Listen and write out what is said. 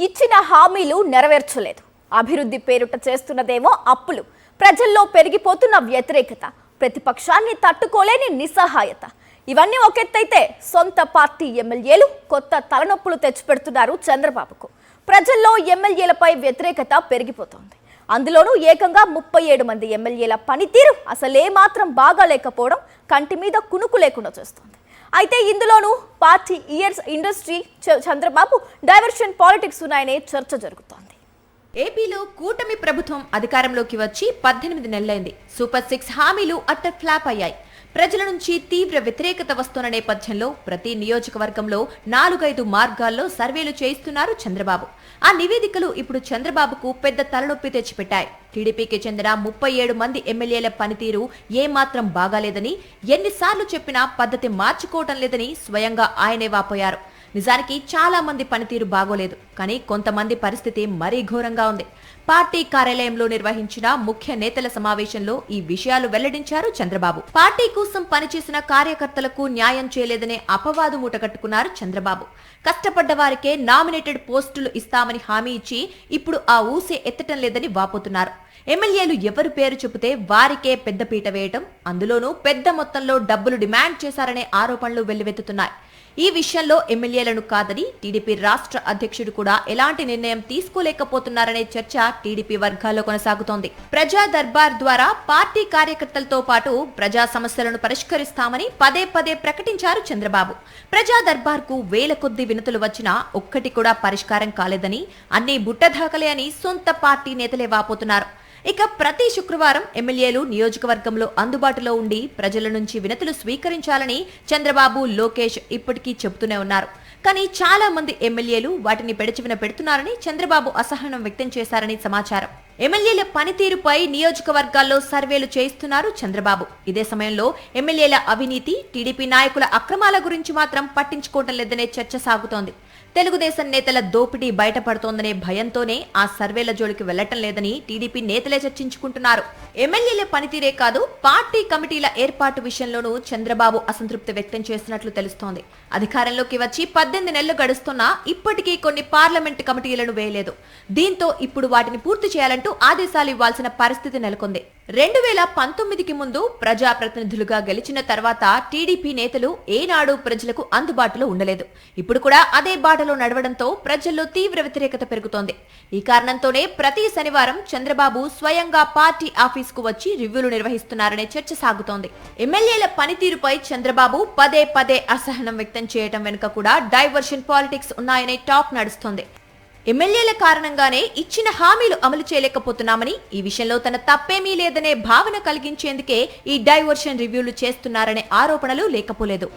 ఇచ్చిన హామీలు నెరవేర్చలేదు. అభివృద్ధి పేరుట చేస్తున్నదేమో అప్పులు. ప్రజల్లో పెరిగిపోతున్న వ్యతిరేకత, ప్రతిపక్షాన్ని తట్టుకోలేని నిస్సహాయత. ఇవన్నీ ఒకెత్తైతే సొంత పార్టీ ఎమ్మెల్యేలు కొత్త తలనొప్పులు తెచ్చిపెడుతున్నారు చంద్రబాబుకు. ప్రజల్లో ఎమ్మెల్యేలపై వ్యతిరేకత పెరిగిపోతోంది. అందులోనూ ఏకంగా 37 మంది ఎమ్మెల్యేల పనితీరు అసలేమాత్రం బాగాలేకపోవడం కంటి మీద కునుకు లేకుండా చేస్తోంది. అయితే ఇందులోనూ forty years industry Chandrababu diversion politics ఉన్నాయనే చర్చ జరుగుతోంది. ఏపీలో కూటమి ప్రభుత్వం అధికారంలోకి వచ్చి 18 నెలలైంది. సూపర్ 6 హామీలు అట్టర్ ఫ్లాప్ అయ్యాయి. ప్రజల నుంచి తీవ్ర వ్యతిరేకత వస్తున్న నేపథ్యంలో ప్రతి నియోజకవర్గంలో 4-5 మార్గాల్లో సర్వేలు చేయిస్తున్నారు చంద్రబాబు. ఆ నివేదికలు ఇప్పుడు చంద్రబాబుకు పెద్ద తలనొప్పి తెచ్చిపెట్టాయి. టీడీపీకి చెందిన 37 మంది ఎమ్మెల్యేల పనితీరు ఏమాత్రం బాగాలేదని, ఎన్నిసార్లు చెప్పినా పద్ధతి మార్చుకోవటం లేదని స్వయంగా ఆయనే వాపోయారు. నిజానికి చాలా మంది పనితీరు బాగోలేదు, కానీ కొంతమంది పరిస్థితి మరీ ఘోరంగా ఉంది. పార్టీ కార్యాలయంలో నిర్వహించిన ముఖ్య నేతల సమావేశంలో ఈ విషయాలు వెల్లడించారు చంద్రబాబు. పార్టీ కోసం పనిచేసిన కార్యకర్తలకు న్యాయం చేయలేదనే అపవాదు మూటగట్టుకున్నారు చంద్రబాబు. కష్టపడ్డ వారికే నామినేటెడ్ పోస్టులు ఇస్తామని హామీ ఇచ్చి ఇప్పుడు ఆ ఊసే ఎత్తటం లేదని వాపోతున్నారు. ఎమ్మెల్యేలు ఎవరు పేరు చెబితే వారికే పెద్దపీట వేయటం, అందులోనూ పెద్ద మొత్తంలో డబ్బులు డిమాండ్ చేశారనే ఆరోపణలు వెల్లువెత్తుతున్నాయి. ఈ విషయంలో ఎమ్మెల్యేలను కాదని టీడీపీ రాష్ట్ర అధ్యక్షుడు కూడా ఎలాంటి నిర్ణయం తీసుకోలేకపోతున్నారనే చర్చ టీడీపీ వర్గాల్లో కొనసాగుతోంది. ప్రజా దర్బార్ ద్వారా పార్టీ కార్యకర్తలతో పాటు ప్రజా సమస్యలను పరిష్కరిస్తామని పదే పదే ప్రకటించారు చంద్రబాబు. ప్రజా దర్బార్ కు వేల కొద్ది వినతులు వచ్చినా ఒక్కటి కూడా పరిష్కారం కాలేదని, అన్ని బుట్టదాఖలే అని సొంత పార్టీ నేతలే వాపోతున్నారు. ఇక ప్రతి శుక్రవారం ఎమ్మెల్యేలు నియోజకవర్గంలో అందుబాటులో ఉండి ప్రజల నుంచి వినతులు స్వీకరించాలని చంద్రబాబు, లోకేష్ ఇప్పటికీ చెబుతూనే ఉన్నారు. కానీ చాలా మంది ఎమ్మెల్యేలు వాటిని పెడచెవిన పెడుతున్నారని చంద్రబాబు అసహనం వ్యక్తం చేశారని సమాచారం. ఎమ్మెల్యేల పనితీరుపై నియోజకవర్గాల్లో సర్వేలు చేయిస్తున్నారు చంద్రబాబు. ఇదే సమయంలో ఎమ్మెల్యేల అవినీతి, టీడీపీ నాయకుల అక్రమాల గురించి మాత్రం పట్టించుకోవటం లేదనే చర్చ సాగుతోంది. తెలుగుదేశం నేతల దోపిడీ బయటపడుతోందనే భయంతోనే ఆ సర్వేల జోలికి వెళ్లటం లేదని టీడీపీ నేతలే చర్చించుకుంటున్నారు. ఎమ్మెల్యేల పనితీరే కాదు, పార్టీ కమిటీల ఏర్పాటు విషయంలోనూ చంద్రబాబు అసంతృప్తి వ్యక్తం చేసినట్లు తెలుస్తోంది. అధికారంలోకి వచ్చి 18 నెలలు గడుస్తున్నా ఇప్పటికీ కొన్ని పార్లమెంట్ కమిటీలను వేయలేదు. దీంతో ఇప్పుడు వాటిని పూర్తి చేయాలంటూ ఆదేశాలు ఇవ్వాల్సిన పరిస్థితి నెలకొంది. 2019కి ముందు ప్రజాప్రతినిధులుగా గెలిచిన తర్వాత టీడీపీ నేతలు ఏనాడు ప్రజలకు అందుబాటులో ఉండలేదు. ఇప్పుడు కూడా అదే బాటలో నడవడంతో ప్రజల్లో తీవ్ర వ్యతిరేకత పెరుగుతోంది. ఈ కారణంతోనే ప్రతి శనివారం చంద్రబాబు స్వయంగా పార్టీ ఆఫీసుకు వచ్చి రివ్యూలు నిర్వహిస్తున్నారనే చర్చ సాగుతోంది. ఎమ్మెల్యేల పనితీరుపై చంద్రబాబు పదే పదే అసహనం వ్యక్తం చేయడం వెనుక కూడా డైవర్షన్ పాలిటిక్స్ ఉన్నాయనే టాక్ నడుస్తోంది. ఎమ్మెల్యేల కారణంగానే ఇచ్చిన హామీలు అమలు చేయలేకపోతున్నామని, ఈ విషయంలో తన తప్పేమీ లేదనే భావన కలిగించేందుకే ఈ డైవర్షన్ రివ్యూలు చేస్తున్నారనే ఆరోపణలు లేకపోలేదు.